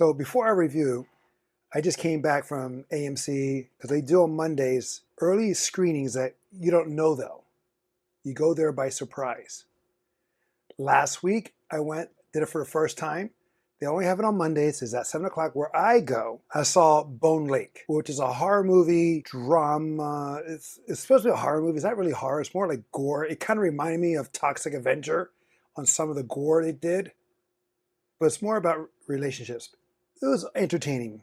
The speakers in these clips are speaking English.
So before I review, I just came back from AMC because they do on Mondays early screenings that you don't know though. You go there by surprise. Last week I went, did it for the first time. They only have it on Mondays. It's at 7 o'clock where I go. I saw Bone Lake, which is a horror movie drama. It's supposed to be a horror movie. It's not really horror. It's more like gore. It kind of reminded me of Toxic Avenger on some of the gore they did. But it's more about relationships. It was entertaining.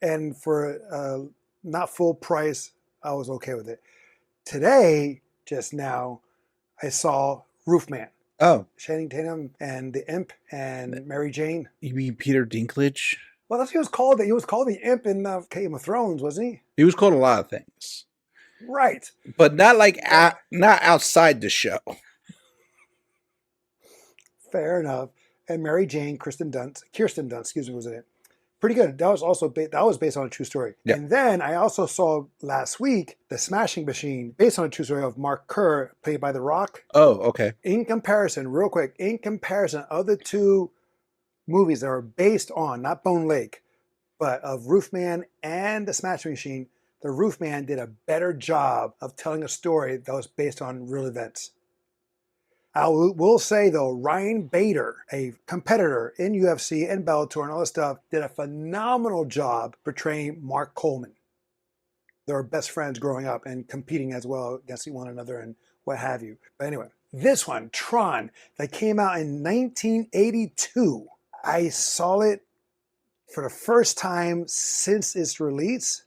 And for not full price, I was okay with it. Today, just now, I saw Roofman. Oh, Channing Tatum and the Imp and Mary Jane. you mean Peter Dinklage? Well, that's what he was called. He was called the Imp in Game of Thrones, wasn't he? He was called a lot of things, Right. but not like not outside the show. Fair enough. And Mary Jane, Kirsten Dunst, excuse me, was in it. Pretty good. That was also that was based on a true story. Yeah. And then I also saw last week The Smashing Machine, based on a true story of Mark Kerr, played by The Rock. Oh, okay. In comparison, real quick, of the two movies that are based on, not Bone Lake, but of Roofman and The Smashing Machine, the Roofman did a better job of telling a story that was based on real events. I will say though, Ryan Bader, a competitor in UFC and Bellator and all this stuff, did a phenomenal job portraying Mark Coleman. They were best friends growing up and competing as well against one another and what have you. But anyway, this one, Tron, that came out in 1982. I saw it for the first time since its release.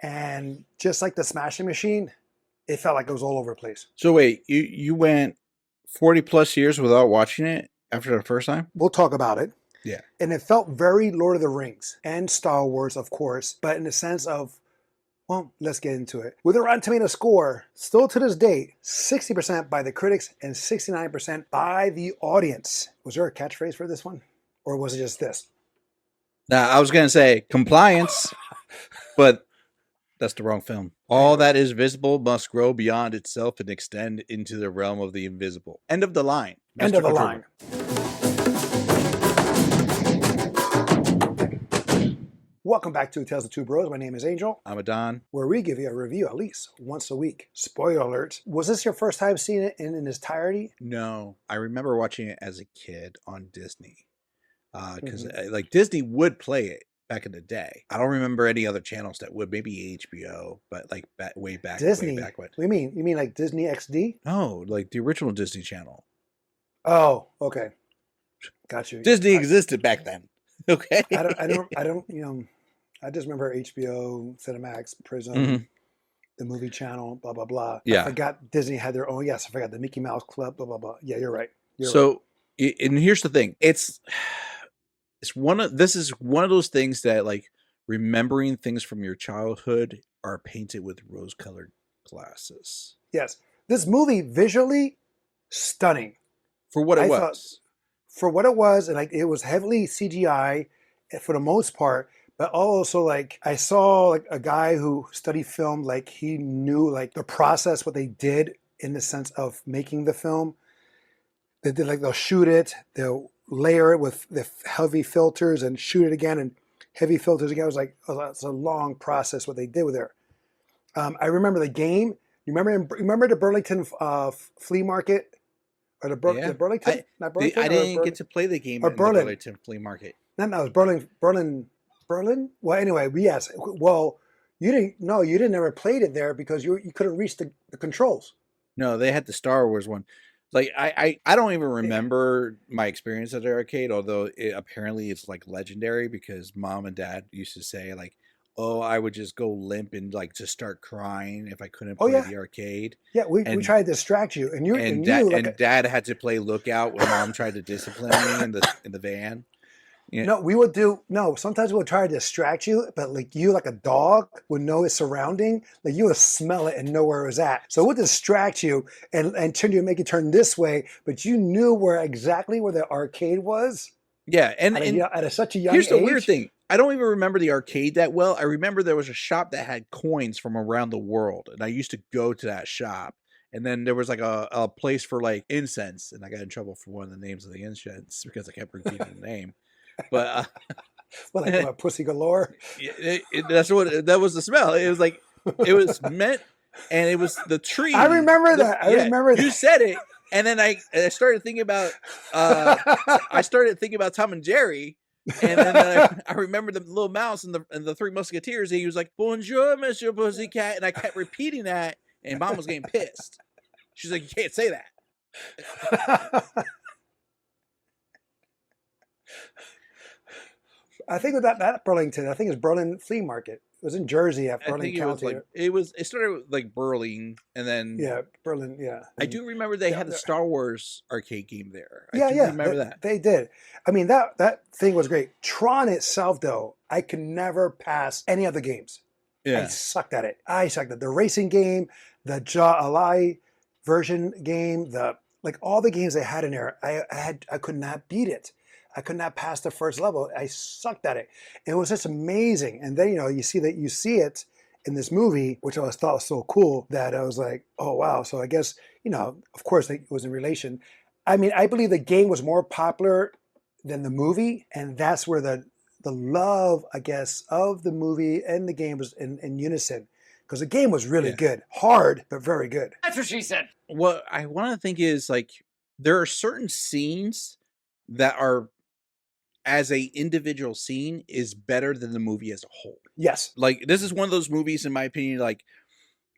And just like The Smashing Machine, it felt like it was all over the place. So wait, you went 40 plus years without watching it after the first time? We'll talk about it. Yeah. And it felt very Lord of the Rings and Star Wars, of course, but in the sense of, well, let's get into it. With a Rotten Tomato score, still to this date, 60% by the critics and 69% by the audience. Was there a catchphrase for this one? Or was it just this? Now, I was going to say compliance, but that's the wrong film. All that is visible must grow beyond itself and extend into the realm of the invisible. End of the line. End of the line. Welcome back to Tales of Two Bros. My name is Angel, I'm a Don. where we give you a review at least once a week. Spoiler alert. Was this your first time seeing it in its entirety? No, I remember watching it as a kid on Disney. Because like Disney would play it back in the day. I don't remember any other channels that would. Maybe HBO, but like way back. Disney? Way back when. What do you mean? You mean like Disney XD? No, like the original Disney Channel. Oh, okay. Got you. Disney existed back then. Okay. I don't, I just remember HBO, Cinemax, Prism, Mhm. the movie channel, blah, blah, blah. Yeah. I forgot Disney had their own. Yes, I forgot the Mickey Mouse Club, blah, blah, blah. Yeah, you're right. So, and here's the thing. This is one of those things that like remembering things from your childhood are painted with rose-colored glasses. Yes. This movie, visually, stunning. For what it I was. thought- For what it was, and like it was heavily CGI for the most part, but also like I saw like a guy who studied film, like he knew like the process, what they did in the sense of making the film. They did like they'll shoot it, they'll layer it with the heavy filters and shoot it again and heavy filters again. It was like it's a long process what they did with there. I remember the game. You remember the Burlington flea market? Or the Burlington? Not Burlington? I didn't get to play the game in the Burlington flea market. No, it was Berlin? Well, anyway, yes. Well, you didn't ever played it there because you couldn't reach the controls. No, they had the Star Wars one. Like I don't even remember my experience at the arcade, although apparently it's like legendary because mom and dad used to say like, oh, I would just go limp and like just start crying if I couldn't play the arcade. Yeah, we tried to distract you, and dad had to play lookout when mom tried to discipline me in the van. Yeah. No, we would sometimes we would try to distract you, but like you, like a dog, would know its surrounding. Like you would smell it and know where it was at. So it would distract you and turn you, make you turn this way, but you knew exactly where the arcade was. Yeah, and at such a young age. Here's the weird thing. I don't even remember the arcade that well. I remember there was a shop that had coins from around the world, and I used to go to that shop. And then there was like a place for like incense, and I got in trouble for one of the names of the incense because I kept repeating the name. But Well, like what, pussy galore. that was the smell. It was like it was meant, and it was the I tree. remember that. I remember you that. said it, and then I started thinking about Tom and Jerry. And then I remember the little mouse and the Three Musketeers. And he was like, "Bonjour, Monsieur Pussycat," and I kept repeating that, and Mom was getting pissed. She's like, "You can't say that." I think with that Burlington, I think it was Berlin Flea Market. It was in Jersey at Berlin County. It started with like Berlin, and then Berlin. Yeah, I do remember they had a Star Wars arcade game there. I remember that they did. I mean that thing was great. Tron itself, though, I could never pass any other games. I sucked at it. The racing game, the Jaw Ally version game, all the games they had in there. I could not beat it. I could not pass the first level. I sucked at it. It was just amazing. And then, you see it in this movie, which I thought was so cool that I was like, oh, wow. So I guess, of course it was in relation. I mean, I believe the game was more popular than the movie. And that's where the love, I guess, of the movie and the game was in unison. Because the game was really good. Hard, but very good. That's what she said. What I want to think is, like, there are certain scenes that are, as a individual scene, is better than the movie as a whole. Yes. Like, this is one of those movies, in my opinion, like,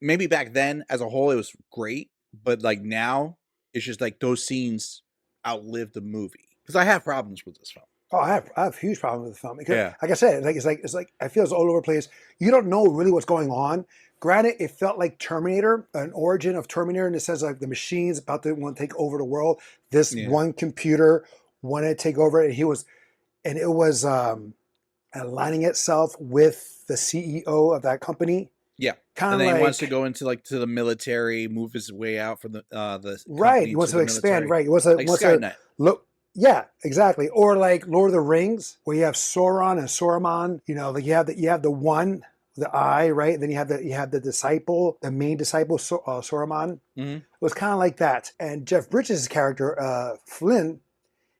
maybe back then as a whole it was great, but like now it's just like those scenes outlived the movie. Because I have problems with this film. Oh, I have huge problems with the film. Because, like I said, it's like I feel it's all over the place. You don't know really what's going on. Granted, it felt like Terminator, an origin of Terminator, in the sense like the machines about to want to take over the world. This one computer wanted to take over it, and it was aligning itself with the CEO of that company. Yeah, kind of like, he wants to go into to the military, move his way out from the right. He wants to expand. Military. Right. He wants to Skynet. Look. Yeah, exactly. Or like Lord of the Rings, where you have Sauron and Saruman. Like you have the one, the eye, right? And then you have the disciple, the main disciple, Saruman. Mm-hmm. It was kind of like that. And Jeff Bridges' character, Flynn,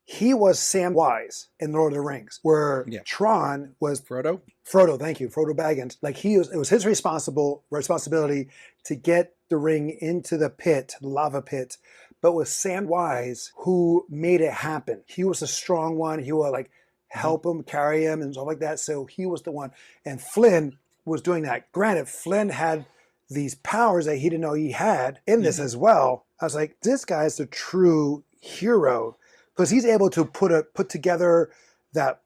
he was Samwise in Lord of the Rings, where Tron was Frodo. Thank you, Frodo Baggins. Like it was his responsibility to get the ring into the pit, the lava pit. But with Samwise, who made it happen. He was a strong one. He would like help him, carry him, and stuff like that. So he was the one. And Flynn was doing that. Granted, Flynn had these powers that he didn't know he had in this as well. I was like, this guy's the true hero. Because he's able to put together that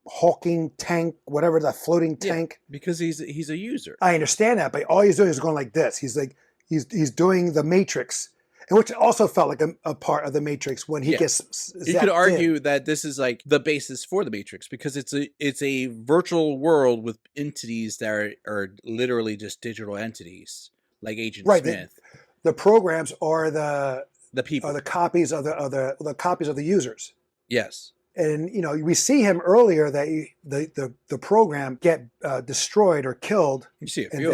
hulking tank, whatever, that floating tank. Because he's a user. I understand that, but all he's doing is going like this. He's like he's doing the Matrix, and which also felt like a part of the Matrix when he gets. You could argue that this is like the basis for the Matrix, because it's a virtual world with entities that are literally just digital entities, like Agent Smith. The programs are the people, are the copies of the copies of the users. Yes. And we see him earlier that the program get destroyed or killed. You see it, and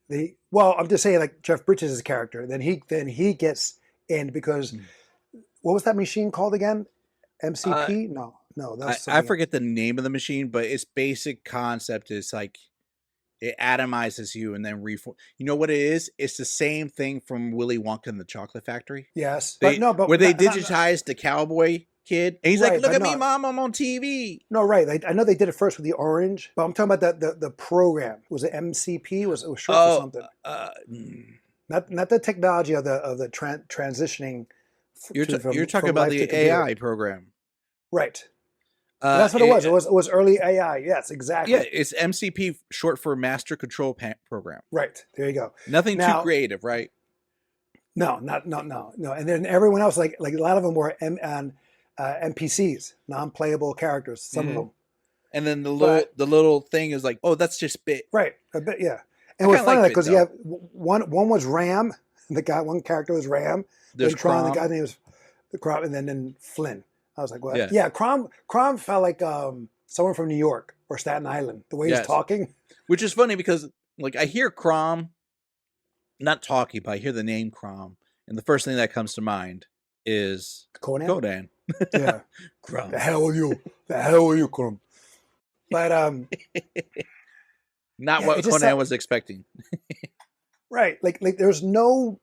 then well, I'm just saying, like Jeff Bridges' character. Then he gets in because what was that machine called again? MCP? No, that's I forget the name of the machine, but its basic concept is like it atomizes you and then reform. You know what it is? It's the same thing from Willy Wonka and the Chocolate Factory. Yes, where they digitized the cowboy kid, and he's like, "Look at me, Mom! I'm on TV." No, right? I know they did it first with the orange, but I'm talking about the program. Was it MCP? It was short for something. Not the technology of the transitioning. You're talking about the AI program, right? That's what it was. It was early AI. Yes, exactly. Yeah, it's MCP, short for Master Control Program. Right. There you go. Nothing too creative, right? No. And then everyone else, like a lot of them were NPCs, non-playable characters. Some of them. And then the little thing is like, oh, that's just Bit. Right. A bit, yeah. And it was funny because you have one was Ram. One character was Ram. There's Tron. The guy's name was Crom, and then Flynn. I was like, what? Yeah, Crom felt like someone from New York or Staten Island, the way he's talking. Which is funny because, like, I hear Crom, not talking, but I hear the name Crom, and the first thing that comes to mind is Conan. Conan. Yeah. Grump. The hell are you? The hell are you, Conan? But Not yeah, what it just Conan was expecting. right. Like there was no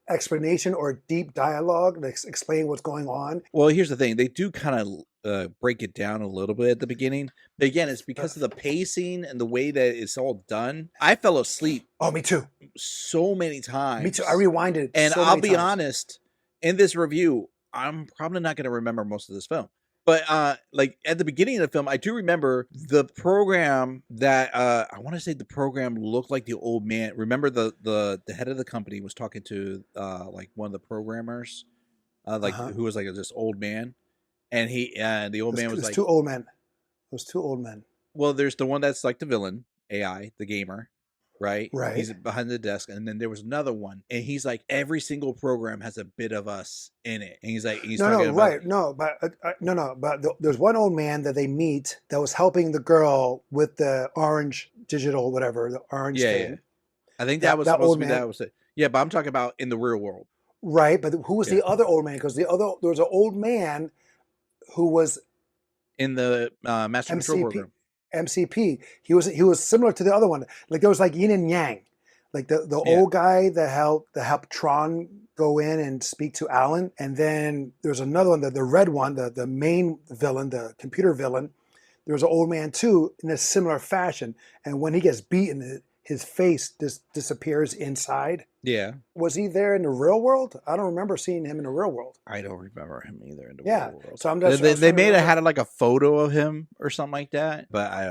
explanation or deep dialogue to explain what's going on. Well, here's the thing. They do kind of break it down a little bit at the beginning. But again, it's because of the pacing and the way that it's all done. I fell asleep Oh, me too. so many times. Me too. I rewinded And so I'll many be times. honest, in this review, I'm probably not going to remember most of this film. But like at the beginning of the film, I do remember the program that I want to say the program looked like the old man. Remember the head of the company was talking to like one of the programmers, like who was like this old man, and the old man was like, two old men. Those two old men. well, there's the one that's like the villain, AI, the gamer, right? Right. He's behind the desk, and then there was another one, and he's like, every single program has a bit of us in it, and he's talking about right, no, but but there's one old man that they meet that was helping the girl with the orange digital whatever, the orange thing. Yeah. I think that was supposed to be that was it. Yeah, but I'm talking about in the real world. Right, but who was the other old man? Because there was an old man who was in the Master Control program. MCP. He was similar to the other one. Like there was like yin and yang. Like the old guy that helped Tron go in and speak to Alan, and then there's another one, the red one, the main villain, the computer villain. There was an old man too in a similar fashion, and when he gets beaten, his face just disappears inside. Yeah. Was he there in the real world? I don't remember seeing him in the real world. I don't remember him either in the real world. So I'm just they may have had like a photo of him or something like that, but I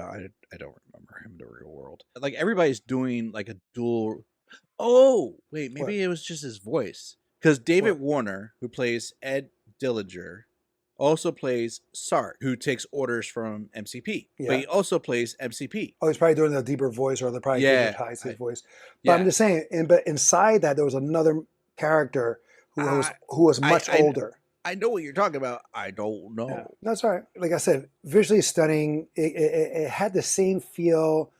don't remember him in the real world. Like everybody's doing like a dual. Oh wait, maybe it was just his voice, because David Warner, who plays Ed Dillinger, also plays Sark, who takes orders from MCP. Yeah. But he also plays MCP. Oh, he's probably doing a deeper voice, or they're probably digitized his voice. But I'm just saying, but inside that there was another character who was much older. I know what you're talking about. I don't know. Yeah. That's all right. Like I said, visually stunning. It had the same feel,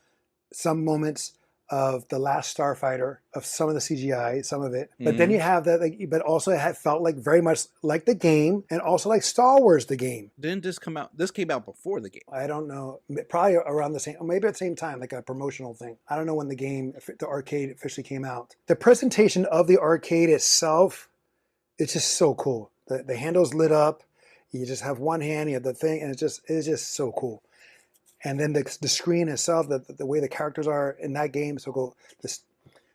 some moments, of The Last Starfighter, of some of the CGI, some of it. But then you have that, like, but also it had felt like very much like the game, and also like Star Wars, the game. Didn't this come out? This came out before the game. I don't know. Probably around the same, or maybe at the same time, like a promotional thing. I don't know when the arcade officially came out. The presentation of the arcade itself, it's just so cool. The handle's lit up. You just have one hand, you have the thing, and it's just so cool. And then the screen itself, the way the characters are in that game, so cool.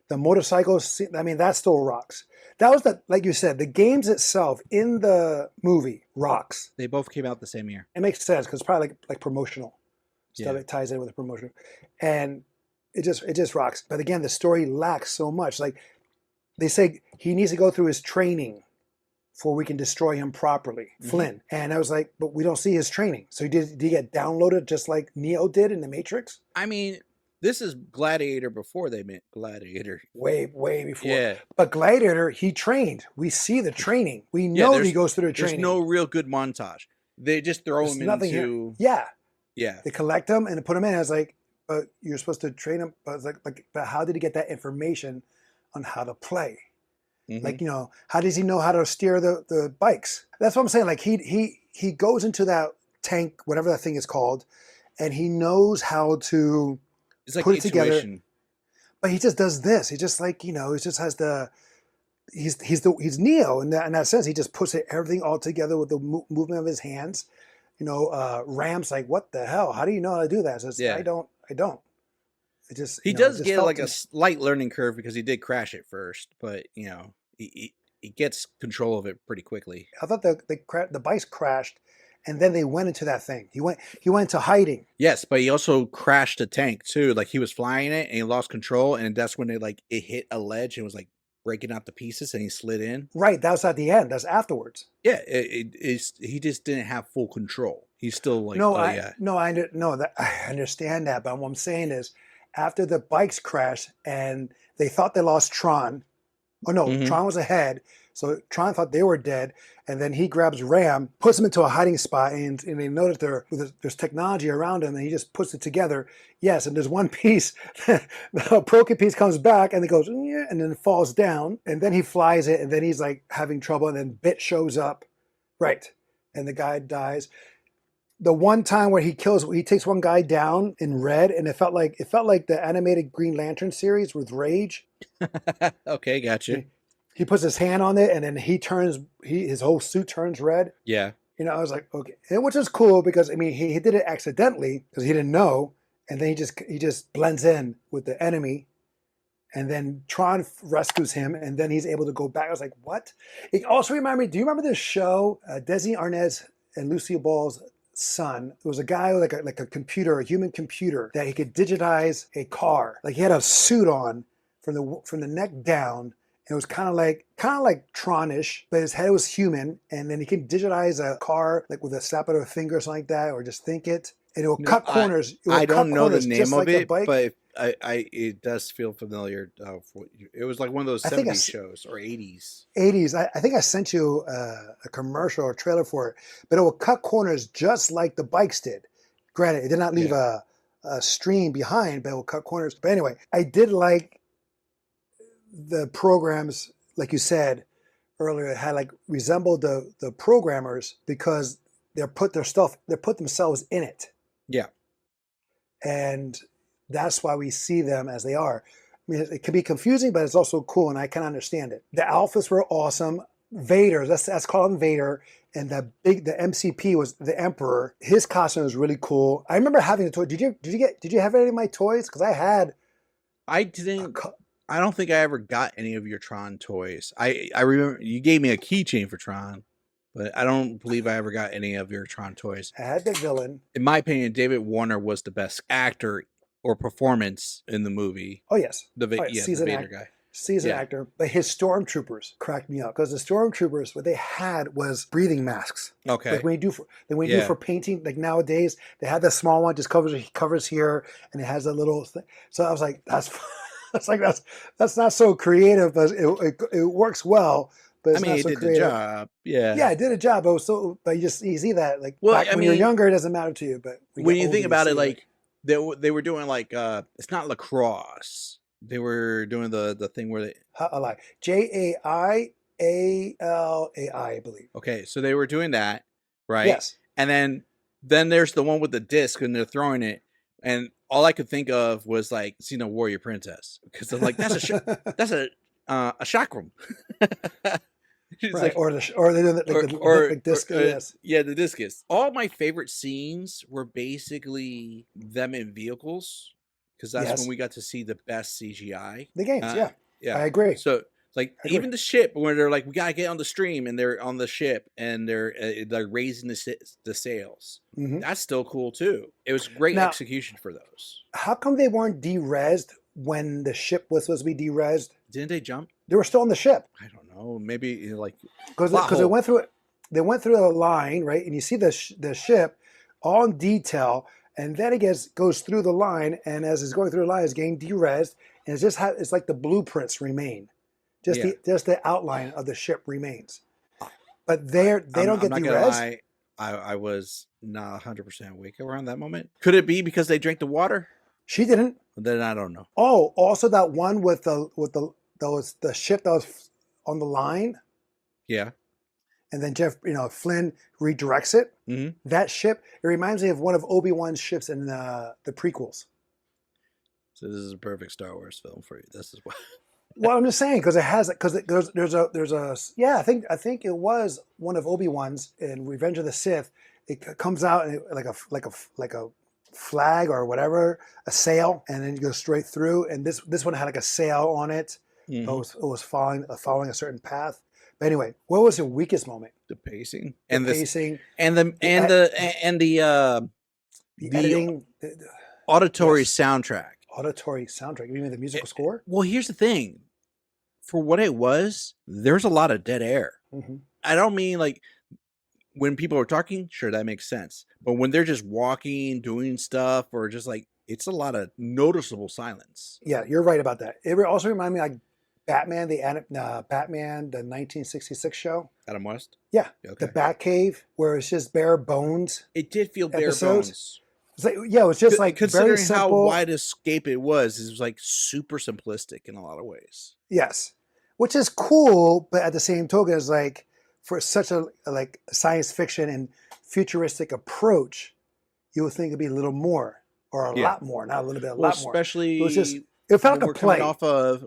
The motorcycles, I mean, that still rocks. That was like you said, the games itself in the movie rocks. They both came out the same year. It makes sense because it's probably like promotional stuff that ties in with the promotion, and it just rocks. But again, the story lacks so much. Like they say, he needs to go through his training before we can destroy him properly, Flynn. And I was like, but we don't see his training. So did he get downloaded just like Neo did in the Matrix? I mean, this is Gladiator before they met Gladiator. Way before. Yeah. But Gladiator, he trained. We see the training. We know he goes through the training. There's no real good montage. They just throw him into... Yeah. Yeah. They collect him and put him in. I was like, but you're supposed to train him. But it's but how did he get that information on how to play? Like, how does he know how to steer the bikes? That's what I'm saying. Like he goes into that tank, whatever that thing is called, and he knows how to put it together. But he just does this. He just he just has he's Neo in that sense. He just puts everything all together with the movement of his hands. Ram's like, what the hell? How do you know how to do that? So I don't. He does get like a slight learning curve because he did crash it first, but he gets control of it pretty quickly. I thought the bikes crashed, and then they went into that thing. He went into hiding. Yes, but he also crashed a tank too. Like he was flying it and he lost control, and that's when it hit a ledge and was like breaking out to pieces, and he slid in. Right, that was at the end. That's afterwards. Yeah, he just didn't have full control. He's still like, I understand that, but what I'm saying is, after the bikes crashed and they thought they lost Tron, Tron was ahead, So Tron thought they were dead, and then he grabs Ram, puts him into a hiding spot, and they notice there's technology around him, and he just puts it together. Yes, and there's one piece, the broken piece comes back, and it goes, yeah, and then it falls down, and then he flies it, and then he's like having trouble, and then Bit shows up, right, and the guy dies. The one time where he takes one guy down in red, and it felt like the animated Green Lantern series with Rage. Okay, gotcha. He puts his hand on it, and then his whole suit turns red. Yeah. You know, I was like, okay, and which is cool because I mean he did it accidentally because he didn't know, and then he just blends in with the enemy, and then Tron rescues him, and then he's able to go back. I was like, what? It also reminded me. Do you remember this show, Desi Arnaz and Lucille Ball's son? It was a guy with like a human computer that he could digitize a car. Like he had a suit on from the neck down. It was kind of like Tron-ish, but his head was human, and then he can digitize a car like with a snap of a finger or something like that, or just think it, and it will cut corners. I don't know the name of it, but it does feel familiar. It was like one of those 70s shows or 80s. 80s. I think I sent you a commercial or trailer for it, but it will cut corners just like the bikes did. Granted, it did not leave a stream behind, but it will cut corners. But anyway, I did like the programs, like you said earlier, had like resembled the programmers because they put themselves in it. Yeah. And that's why we see them as they are. I mean, it can be confusing, but it's also cool, and I can understand it. The Alphas were awesome. Vader, let's call him Vader, and the MCP was the Emperor. His costume was really cool. I remember having the toy. Did you have any of my toys? Because I had. I didn't. I don't think I ever got any of your Tron toys. I remember you gave me a keychain for Tron, but I don't believe I ever got any of your Tron toys. I had the villain. In my opinion, David Warner was the best actor or performance in the movie. Oh yes, the Vader guy. Seasoned actor, but his stormtroopers cracked me up because the stormtroopers, what they had was breathing masks. Okay. Like when you do for painting, like nowadays they had the small one just covers here, and it has a little thing. So I was like, that's not so creative, but it works well. But it's not so it did creative. the job. Yeah. Yeah, it did a job. But you see that like when you're younger, it doesn't matter to you. But when you think about it, like they were doing like it's not lacrosse. They were doing the thing where they JAIALAI, I believe. Okay, so they were doing that, right? Yes. And then there's the one with the disc, and they're throwing it, and all I could think of was like Xena Warrior Princess, because I'm like, that's a chakram. Right. Like, or they're doing the discus. Yeah, the discus. All my favorite scenes were basically them in vehicles, because that's when we got to see the best CGI. The games, yeah, I agree. So like even the ship, where they're like, we gotta get on the stream, and they're on the ship, and they're raising the sails. Mm-hmm. That's still cool too. It was great execution for those. How come they weren't de-resed when the ship was supposed to be de-resed? Didn't they jump? They were still on the ship. I don't know. Maybe like because they went through it. They went through a line, right? And you see the ship all in detail, and then it goes through the line, and as it's going through the line, it's getting de-resed, and it's like the blueprints remain. Just the outline of the ship remains. But they don't get de-resed. I was not 100% awake around that moment. Could it be because they drank the water? She didn't. Then I don't know. Oh, also that one with the ship that was on the line. Yeah. And then Flynn redirects it. Mm-hmm. That ship, it reminds me of one of Obi-Wan's ships in the prequels. So this is a perfect Star Wars film for you. This is why. Well, I'm just saying because there's a I think it was one of Obi-Wan's in Revenge of the Sith. It comes out and like a flag or whatever, a sail, and then you go straight through. And this one had like a sail on it. Mm-hmm. It was following a certain path. But anyway, what was your weakest moment? The pacing and the editing, auditory soundtrack. Auditory soundtrack. You mean the musical score? Well, here's the thing. For what it was, there's a lot of dead air. Mm-hmm. I don't mean like when people are talking, sure, that makes sense. But when they're just walking, doing stuff, or just like, it's a lot of noticeable silence. Yeah, you're right about that. It also reminded me like Batman, Batman, the 1966 show. Adam West. Yeah, Okay. the Batcave, where it's just bare bones. It did feel bare Episodes. bones. It's like, yeah, it was just like very Considering how simple. wide escape it was like super simplistic in a lot of ways. Yes, which is cool, but at the same token, it's like for such a like science fiction and futuristic approach, you would think it'd be a little more or a lot more, not a little bit, a lot more. Especially It was just, it felt like a play.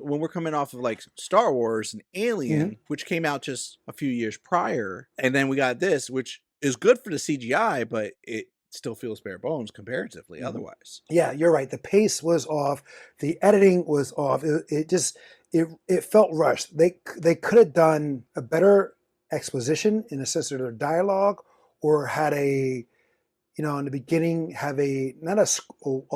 When we're coming off of like Star Wars and Alien, which came out just a few years prior, and then we got this, which is good for the CGI, but it still feels bare bones comparatively otherwise. Yeah, you're right. The pace was off. The editing was off. It felt rushed. They could have done a better exposition in the sense of their dialogue, or had a, you know, in the beginning have a not a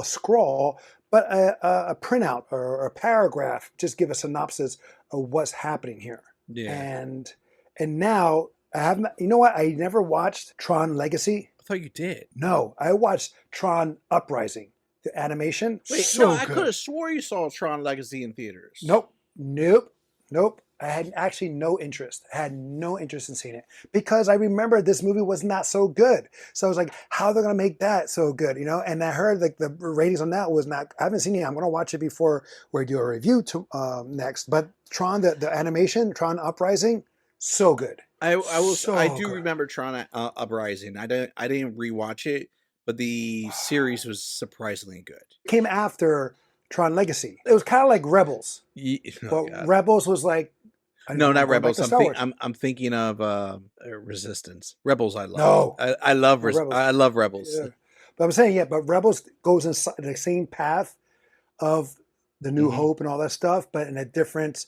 scroll, but a printout or a paragraph. Just give a synopsis of what's happening here. Yeah. And now I haven't. You know what? I never watched Tron Legacy. I thought you did. No, I watched Tron Uprising, the animation. Wait, so no, I good. could have swore you saw Tron Legacy in theaters. Nope. I had actually no interest. I had no interest in seeing it because I remember this movie was not so good. So I was like, how are they going to make that so good? You know, and I heard like the ratings on that was not, I haven't seen it. I'm going to watch it before we do a review next. But Tron, the animation, Tron Uprising, so good. I do remember Tron Uprising. I didn't rewatch it, but the series was surprisingly good. Came after Tron Legacy. It was kind of like Rebels. But Rebels was like, no, not Rebels. I'm thinking of Resistance. Rebels, I love. No, I love Rebels. I love Rebels. Yeah. But I'm saying, but Rebels goes in the same path of the New Hope and all that stuff, but in a different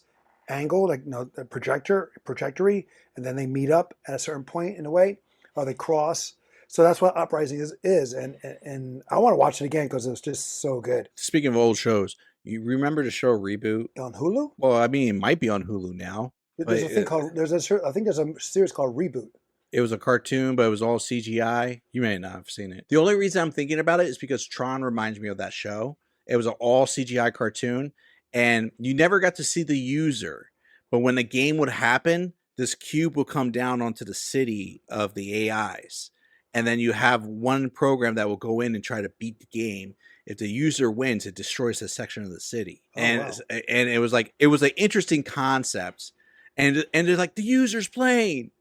angle, like the trajectory, and then they meet up at a certain point in a way, or they cross. So that's what Uprising is, and I want to watch it again because it was just so good. Speaking of old shows, you remember the show Reboot on Hulu? Well, I mean, it might be on Hulu now. There's a thing called I think there's a series called Reboot. It was a cartoon, but it was all CGI. You may not have seen it. The only reason I'm thinking about it is because Tron reminds me of that show. It was an all CGI cartoon, and you never got to see the user. But when the game would happen, this cube would come down onto the city of the AIs. And then you have one program that will go in and try to beat the game. If the user wins, it destroys a section of the city. And it was an interesting concept. And they're like, the user's playing.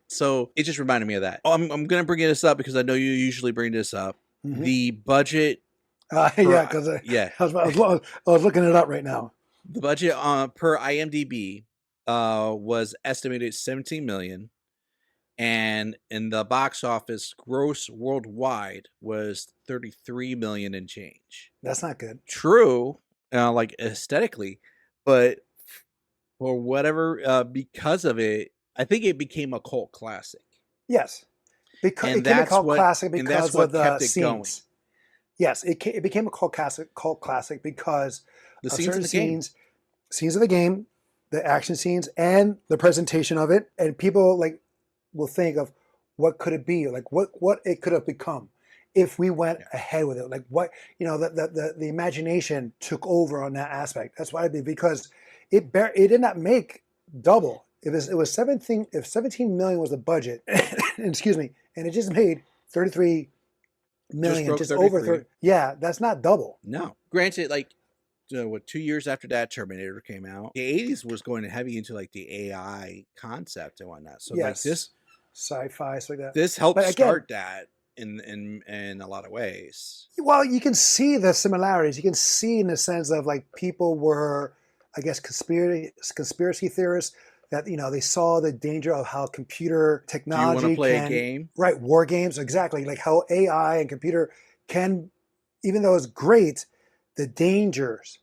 So it just reminded me of that. I'm going to bring this up because I know you usually bring this up. The budget. Because I was looking it up right now. The budget per IMDb was estimated $17 million. And in the box office, gross worldwide was $33 million and change. That's not good. True, like aesthetically, but for whatever, because of it, I think it became a cult classic. Yes, because it became a cult classic because of the scenes. Going. Yes, it became a cult classic because the scenes of the game. Scenes of the game, the action scenes, and the presentation of it, and people will think of what could it be, like what it could have become if we went ahead with it. Like what, the imagination took over on that aspect. That's why because it did not make double. It was 17 million was the budget, excuse me, and it just made 33 million, just over 30. Yeah, that's not double. No. Granted, 2 years after that, Terminator came out. The 80s was going heavy into the AI concept and whatnot. So this sci-fi, stuff like that. This helped start that in a lot of ways. Well, you can see the similarities. You can see in the sense of people were, I guess, conspiracy theorists that they saw the danger of how computer technology. Do you want to play a game? Right, war games, exactly. Like how AI and computer can, even though it's great, the dangers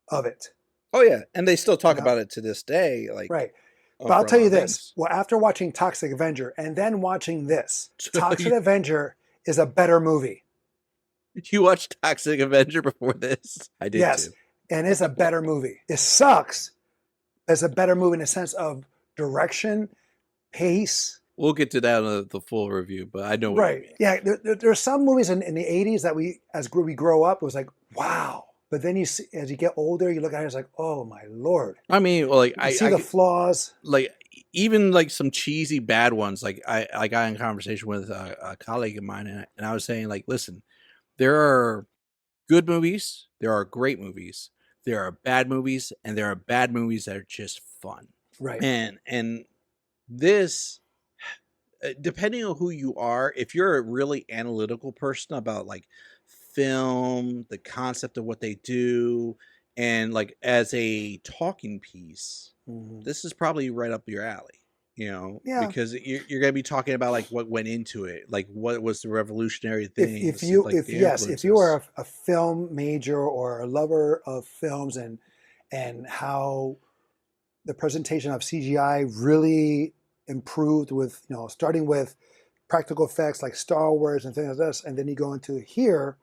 of it. Oh yeah, and they still talk about it to this day. Right. But I'll tell you this. Well, after watching Toxic Avenger and then watching this, Toxic Avenger is a better movie. You watched Toxic Avenger before this? I did too. And it's a better movie. It sucks. It's a better movie in the sense of direction, pace. We'll get to that on the full review, but I know what you mean. Yeah, there are some movies in the 80s that as we grow up, it was like, wow. But then you see, as you get older, you look at it, it's like, oh my Lord. I mean, well, like You see the flaws. like even like some cheesy bad ones. Like I got in conversation with a colleague of mine, and I was saying like, listen, there are good movies, there are great movies, there are bad movies, and there are bad movies that are just fun. Right. And this, depending on who you are, if you're a really analytical person about like film, the concept of what they do, and like as a talking piece, this is probably right up your alley, you know, Yeah. because you're going to be talking about like what went into it, like what was the revolutionary thing. If you are a film major or a lover of films and how the presentation of CGI really improved with, you know, starting with practical effects like Star Wars and things like this, and then you go into here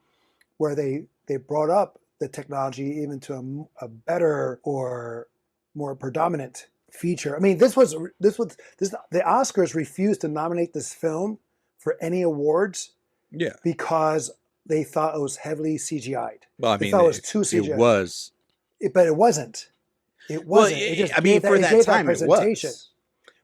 where they brought up the technology even to a better or more predominant feature. I mean, the Oscars refused to nominate this film for any awards, yeah, because they thought it was heavily CGI'd. Well, I they mean, thought it was too CGI. It was, but it wasn't. It wasn't. Well, it just I mean, for that time, it was.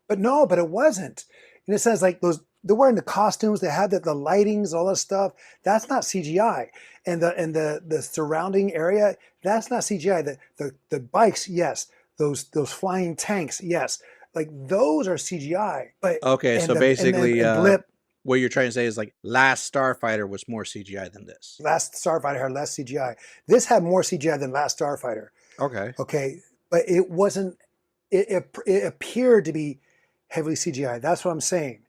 But no, but it wasn't. In a sense, like they're wearing the costumes, they had the lightings, all that stuff. That's not CGI. And the surrounding area, that's not CGI. The bikes, yes. Those flying tanks, yes. Like those are CGI. But okay, so basically, Blip, what you're trying to say is like Last Starfighter was more CGI than this. Last Starfighter had less CGI. This had more CGI than Last Starfighter. Okay, but it wasn't. It appeared to be heavily CGI. That's what I'm saying.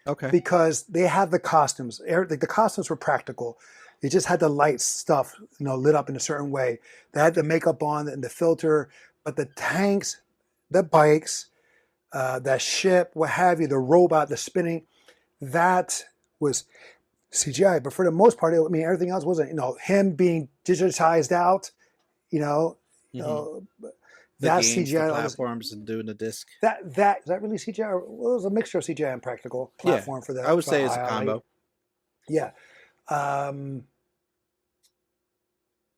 Okay. Because they had the costumes. Like the costumes were practical. They just had the light stuff, you know, lit up in a certain way. They had the makeup on and the filter, but the tanks, the bikes, that ship, what have you, the robot, the spinning, that was CGI. But for the most part, I mean, everything else wasn't. You know, him being digitized out. You know, that CGI, the platforms, and doing the disc. That is that really CGI? Or, well, it was a mixture of CGI and practical platform for that. I would say it's a combo. Yeah. And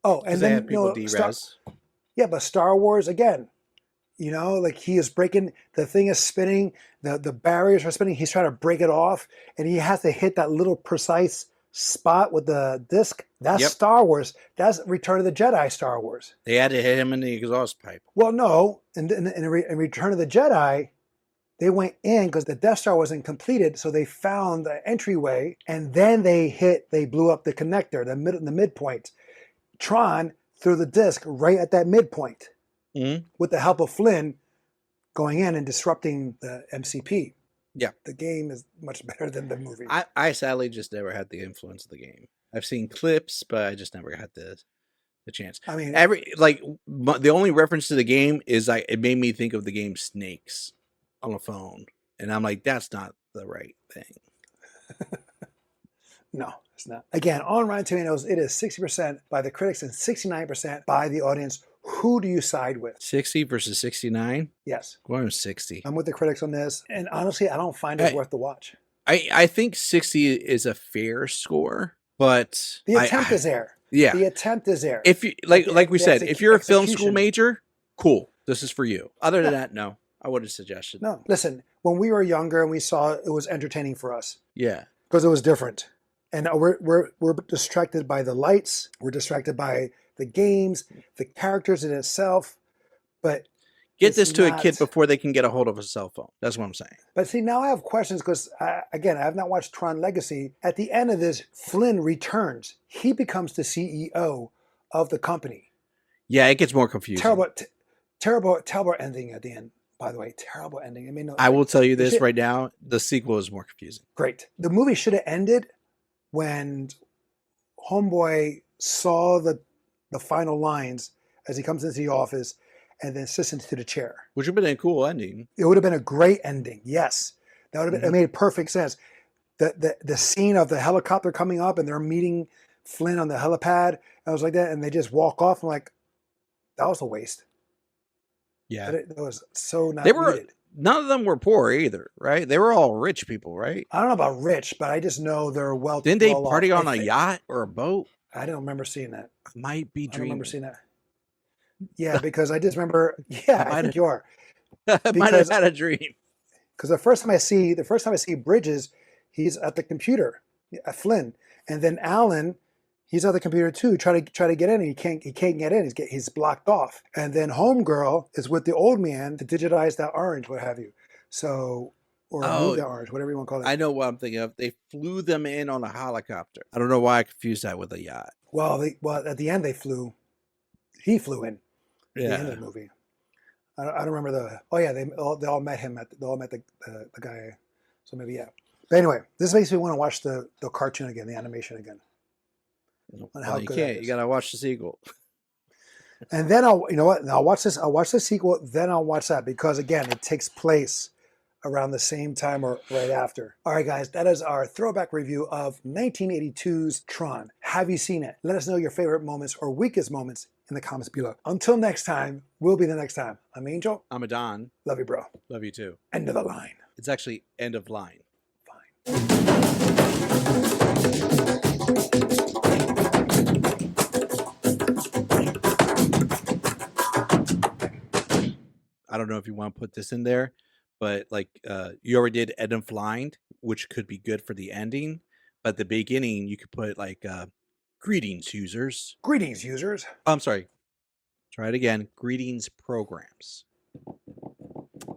then people yeah, but Star Wars again. You know, like he is breaking, the thing is spinning, the barriers are spinning. He's trying to break it off, and he has to hit that little precise spot with the disc. That's Star Wars. That's Return of the Jedi Star Wars. They had to hit him in the exhaust pipe. Well, no. In Return of the Jedi, they went in because the Death Star wasn't completed, so they found the entryway, and then they blew up the connector, the midpoint. Tron threw the disc right at that midpoint with the help of Flynn going in and disrupting the MCP. Yeah. The game is much better than the movie. I sadly just never had the influence of the game. I've seen clips, but I just never had the chance. I mean, the only reference to the game is like it made me think of the game Snakes on a phone, and I'm like, that's not the right thing. No, it's not. Again, on Rotten Tomatoes, it is 60% by the critics and 69% by the audience. Who do you side with? 60 versus 69? Yes. Going with 60. I'm with the critics on this, and honestly, I don't find it worth the watch. I think 60 is a fair score, but the attempt is there. Yeah, the attempt is there. If you like we said, if you're a film school major, cool, this is for you. Other than that, no, I wouldn't suggest it. No, listen, when we were younger and we saw it, it was entertaining for us. Yeah, because it was different, and we're distracted by the lights. We're distracted by the games, the characters in itself. But get this to a kid before they can get a hold of a cell phone. That's what I'm saying. But see, now I have questions because, again, I have not watched Tron Legacy. At the end of this, Flynn returns. He becomes the CEO of the company. Yeah, it gets more confusing. Terrible ending at the end, by the way. Terrible ending. I mean, I will tell you this right now. The sequel is more confusing. Great. The movie should have ended when Homeboy saw the final lines as he comes into the office and then sits into the chair. Which would have been a cool ending. It would have been a great ending, yes. That would have been, it made perfect sense. The scene of the helicopter coming up and they're meeting Flynn on the helipad, I was like that, and they just walk off. I'm like, that was a waste. Yeah. It was so not needed. None of them were poor either, right? They were all rich people, right? I don't know about rich, but I just know they're Didn't they party on a yacht or a boat? I don't remember seeing that. Might be I don't remember dreaming. seeing that. Yeah, because I just remember. Yeah, I I might think have, you are. I might have Because had a dream. the first time I see Bridges, he's at the computer at Flynn, and then Alan, he's at the computer too, try to get in. And he can't get in. He's blocked off. And then Homegirl is with the old man to digitize that orange, what have you. So or move Oh, that orange, whatever you want to call it. I know what I'm thinking of. They flew them in on a helicopter. I don't know why I confused that with a yacht. Well, at the end they flew. He flew in at the end Yeah. of the movie. I don't remember the. Oh yeah, they all met him they all met the guy. So maybe yeah. But anyway, this makes me want to watch the cartoon again, the animation again, on how Well, you good that can't. You is. gotta watch the sequel. And then you know what? I'll watch this. I'll watch the sequel. Then I'll watch that because again, it takes place around the same time or right after. All right, guys, that is our throwback review of 1982's Tron. Have you seen it? Let us know your favorite moments or weakest moments in the comments below. Until next time, we'll be the next time. I'm Angel. I'm a Don. Love you, bro. Love you too. End of the line. It's actually end of line. Fine. I don't know if you want to put this in there, but like you already did end of line, which could be good for the ending. But at the beginning, you could put like greetings, users. Greetings, users. I'm sorry. Try it again. Greetings, programs.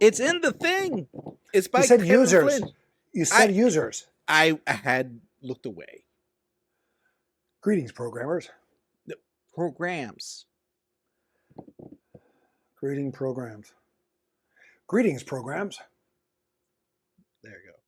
It's in the thing. It's by You said Kevin users. Flynn. You said users. I had looked away. Greetings, programmers. Programs. Greetings, programs. Greetings, programs. There you go.